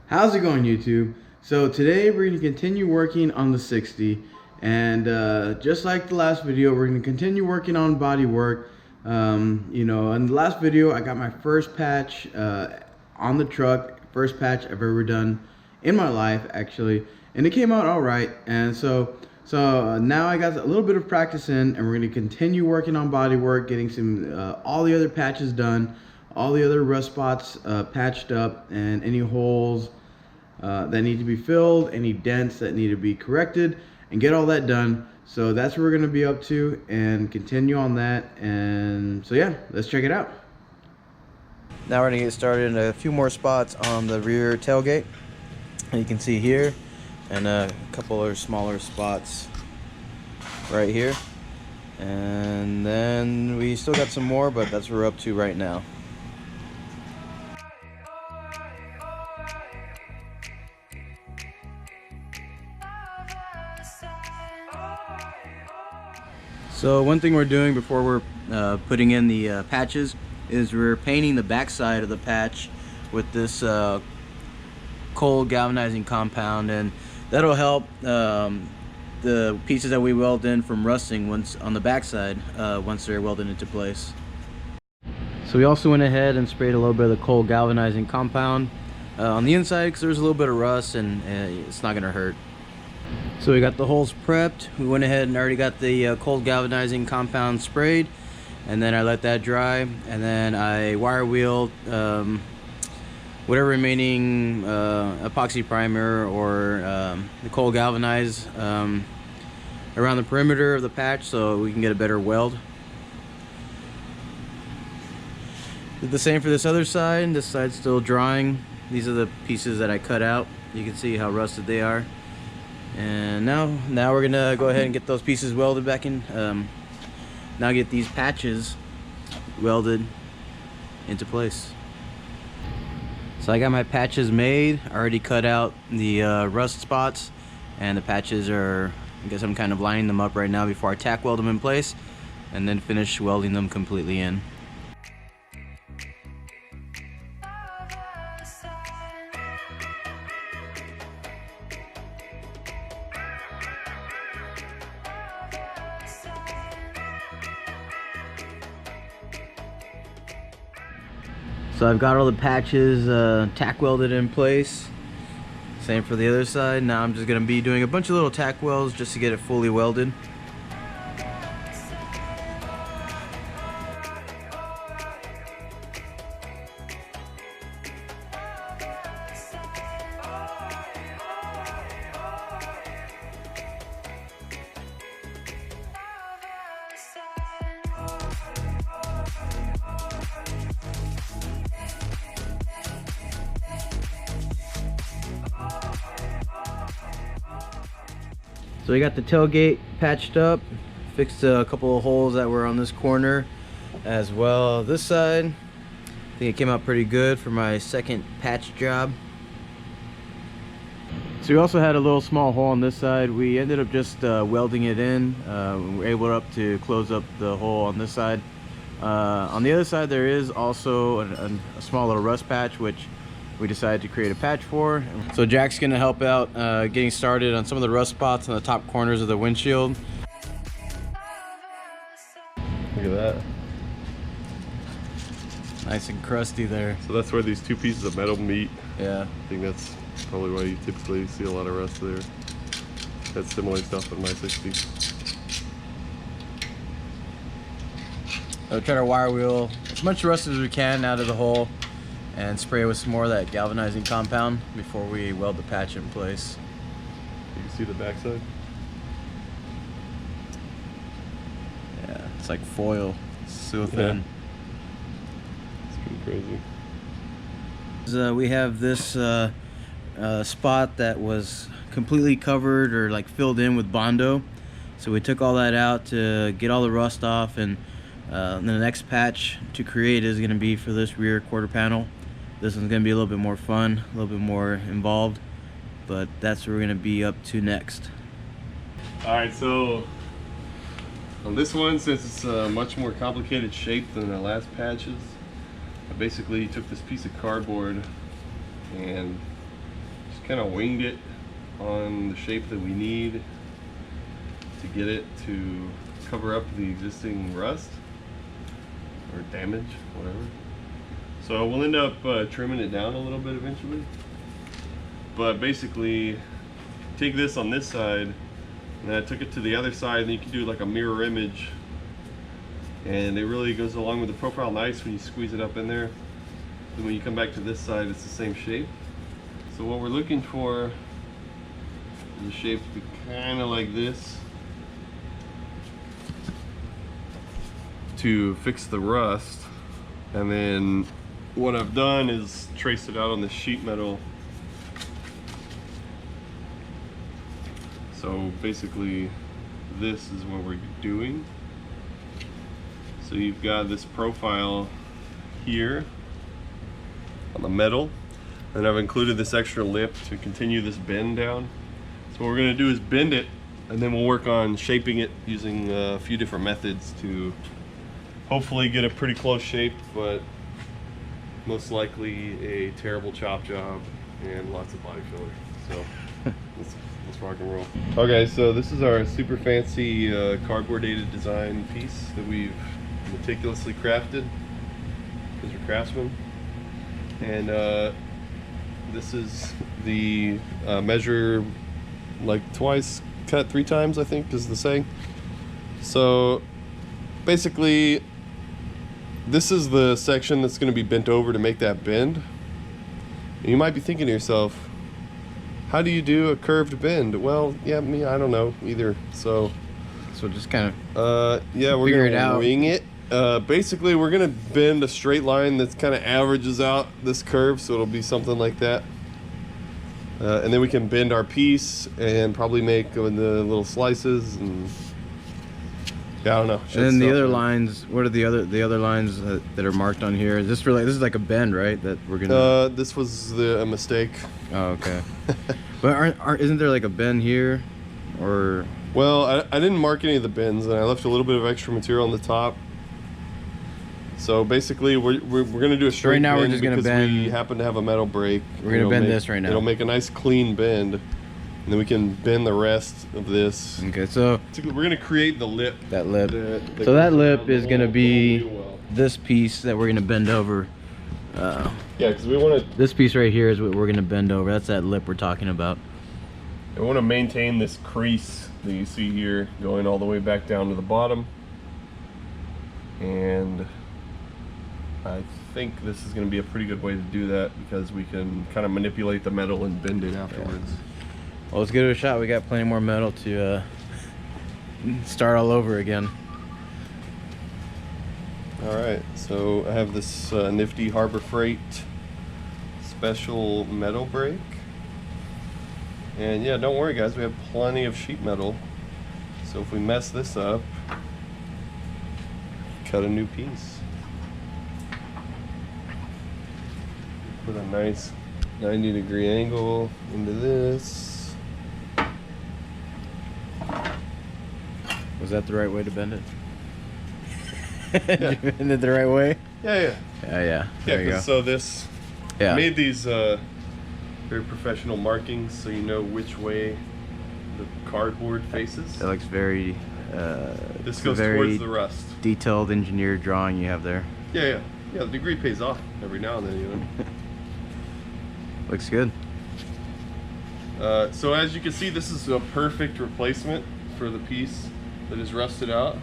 How's it going, YouTube? So today we're going to continue working on the 60, and just like the last video, we're going to continue working on body work. You know, in the last video I got my first patch on the truck, first patch I've ever done in my life actually, and it came out all right. And so now I got a little bit of practice in, and we're going to continue working on body work, getting some all the other patches done, all the other rust spots patched up, and any holes that need to be filled, any dents that need to be corrected, and get all that done. So that's what we're going to be up to and continue on that. And so yeah, let's check it out. Now we're going to get started in a few more spots on the rear tailgate. You can see here, and a couple of smaller spots right here. And then we still got some more, but that's what we're up to right now. So one thing we're doing before we're putting in the patches is we're painting the back side of the patch with this cold galvanizing compound, and that'll help the pieces that we weld in from rusting once on the back side once they're welded into place. So we also went ahead and sprayed a little bit of the cold galvanizing compound on the inside because there's a little bit of rust, and it's not gonna hurt. So we got the holes prepped. We went ahead and already got the cold galvanizing compound sprayed, and then I let that dry, and then I wire wheeled whatever remaining epoxy primer or the cold galvanize around the perimeter of the patch so we can get a better weld. Did the same for this other side. This side's still drying. These are the pieces that I cut out. You can see how rusted they are. And now we're gonna go ahead and get those pieces welded back in. Now get these patches welded into place. So I got my patches made. I already cut out the rust spots, and the patches are, I guess I'm kind of lining them up right now before I tack weld them in place, and then finish welding them completely in. So I've got all the patches tack welded in place. Same for the other side. Now I'm just going to be doing a bunch of little tack welds just to get it fully welded. So we got the tailgate patched up, fixed a couple of holes that were on this corner as well. This side, I think it came out pretty good for my second patch job. So we also had a little small hole on this side. We ended up just welding it in. We were able to close up the hole on this side. On the other side there is also a small little rust patch, which we decided to create a patch for. So Jack's gonna help out getting started on some of the rust spots on the top corners of the windshield. Look at that. Nice and crusty there. So that's where these two pieces of metal meet. Yeah. I think that's probably why you typically see a lot of rust there. That's similar stuff in my 60. I'll try to wire wheel as much rust as we can out of the hole and spray it with some more of that galvanizing compound before we weld the patch in place. You can see the backside. Yeah, it's like foil. It's so thin. It's pretty crazy. We have this spot that was completely covered or like filled in with Bondo. So we took all that out to get all the rust off, and the next patch to create is going to be for this rear quarter panel. This one's going to be a little bit more fun, a little bit more involved, but that's what we're going to be up to next. Alright, so on this one, since it's a much more complicated shape than the last patches, I basically took this piece of cardboard and kind of winged it on the shape that we need to get it to cover up the existing rust or damage, whatever. So we'll end up trimming it down a little bit eventually. But basically, take this on this side, and I took it to the other side, and you can do like a mirror image. And it really goes along with the profile nice when you squeeze it up in there. And when you come back to this side, it's the same shape. So what we're looking for is the shape to be kind of like this to fix the rust. And then what I've done is traced it out on the sheet metal. So basically this is what we're doing. So you've got this profile here on the metal, and I've included this extra lip to continue this bend down. So what we're going to do is bend it, and then we'll work on shaping it using a few different methods to hopefully get a pretty close shape, but most likely a terrible chop job and lots of body filler. So let's rock and roll. Okay, so this is our super fancy cardboard dated design piece that we've meticulously crafted because we're craftsmen. And this is the measure like twice, cut 3 times, I think is the saying. So basically this is the section that's going to be bent over to make that bend. And you might be thinking to yourself, how do you do a curved bend? Well, yeah, I don't know either. So just kind of yeah, we're gonna wing it. Basically, we're gonna bend a straight line that kind of averages out this curve, so it'll be something like that. And then we can bend our piece and probably make the little slices and yeah, I don't know. And then the other lines, what are the other lines that are marked on here? This is like a bend, right? That we're gonna. This was a mistake. Oh, okay. But isn't there like a bend here, or? Well, I didn't mark any of the bends, and I left a little bit of extra material on the top. So basically, we're gonna do a straight right now bend we're just gonna because bend. we happen to have a metal brake. We're gonna bend this right now. It'll make a nice clean bend, and then we can bend the rest of this. Okay, so we're gonna create the lip. That lip. So that lip is gonna be this piece that we're gonna bend over. Yeah, because we want to. This piece right here is what we're gonna bend over. That's that lip we're talking about. I want to maintain this crease that you see here going all the way back down to the bottom, and I think this is going to be a pretty good way to do that because we can kind of manipulate the metal and bend it afterwards. Well, let's give it a shot. We got plenty more metal to start all over again. Alright, so I have this nifty Harbor Freight special metal brake. And yeah, don't worry guys, we have plenty of sheet metal. So if we mess this up, cut a new piece. Put a nice 90-degree angle into this. Was that the right way to bend it? Yeah. Did you bend it the right way? Yeah. Yeah. There you go. So this, Yeah. I made these very professional markings so you know which way the cardboard faces. That looks very. This goes very towards the rust. Detailed engineered drawing you have there. Yeah. The degree pays off every now and then, you know. Looks good. So as you can see, this is a perfect replacement for the piece that is rusted out.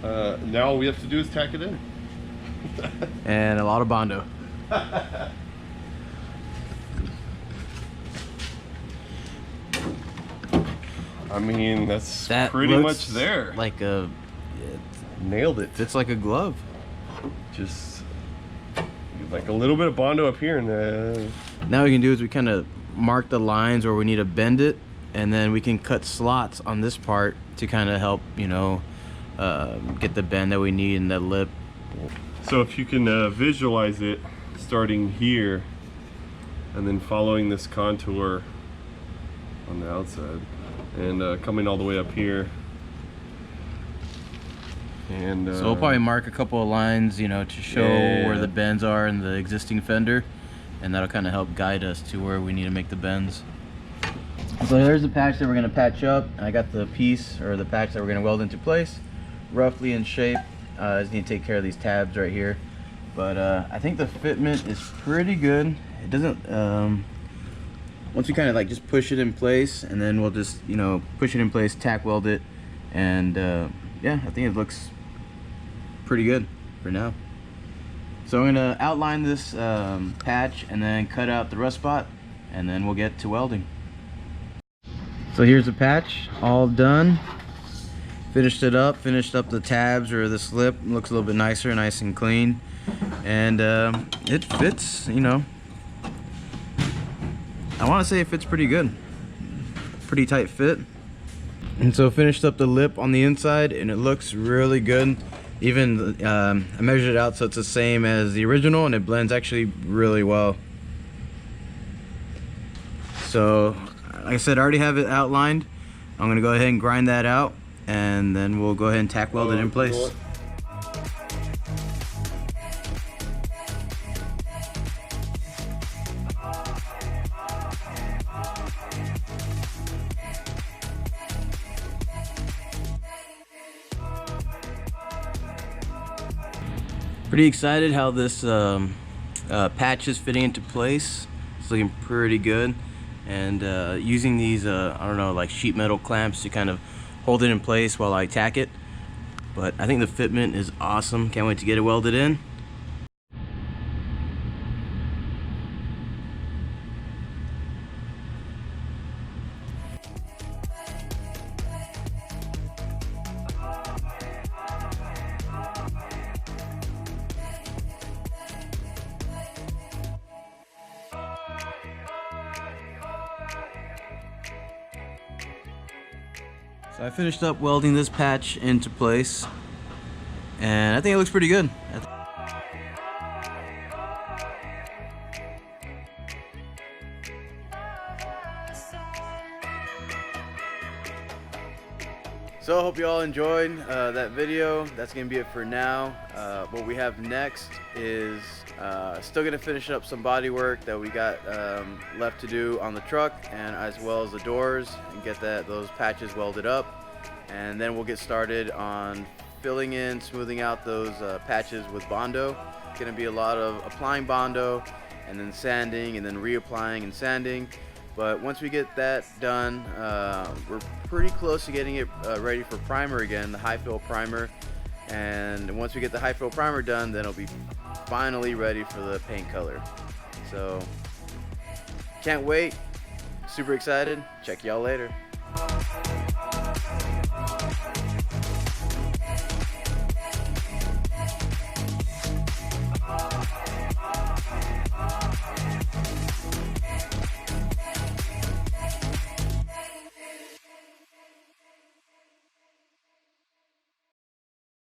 Now all we have to do is tack it in. And a lot of Bondo. I mean, that's That pretty looks much there. Like a. Nailed it. It's like a glove. Just like a little bit of Bondo up here, and Now what we can do is we kind of mark the lines where we need to bend it, and then we can cut slots on this part to kind of help, you know, get the bend that we need in the lip. so if you can visualize it starting here and then following this contour on the outside and coming all the way up here. And So we'll probably mark a couple of lines, you know, to show where the bends are in the existing fender, and that'll kind of help guide us to where we need to make the bends. So there's the patch that we're going to patch up. I got the piece or the patch that we're going to weld into place, roughly in shape. I just need to take care of these tabs right here, but I think the fitment is pretty good. It doesn't once we kind of like just push it in place, and then we'll just, you know, push it in place, tack weld it, and yeah, I think it looks pretty good for now. So I'm gonna outline this patch and then cut out the rust spot, and then we'll get to welding. So here's the patch all done. Finished up the tabs or the slip. Looks a little bit nicer, nice and clean, and it fits, you know, I want to say it fits pretty good, pretty tight fit. And so finished up the lip on the inside, and it looks really good. Even I measured it out so it's the same as the original, and it blends actually really well. So like I said, I already have it outlined. I'm gonna go ahead and grind that out, and then we'll go ahead and tack weld it in place. Pretty excited how this patch is fitting into place. It's looking pretty good, and using these I don't know, like sheet metal clamps to kind of hold it in place while I tack it. But I think the fitment is awesome. Can't wait to get it welded in. So I finished up welding this patch into place, and I think it looks pretty good. So I hope you all enjoyed that video. That's gonna be it for now. What we have next is still gonna finish up some body work that we got left to do on the truck, and as well as the doors, and get those patches welded up. And then we'll get started on filling in, smoothing out those patches with Bondo. It's gonna be a lot of applying Bondo and then sanding and then reapplying and sanding. But once we get that done, we're pretty close to getting it ready for primer again, the high fill primer. And once we get the high fill primer done, then it'll be finally ready for the paint color. So can't wait, super excited. Check y'all later.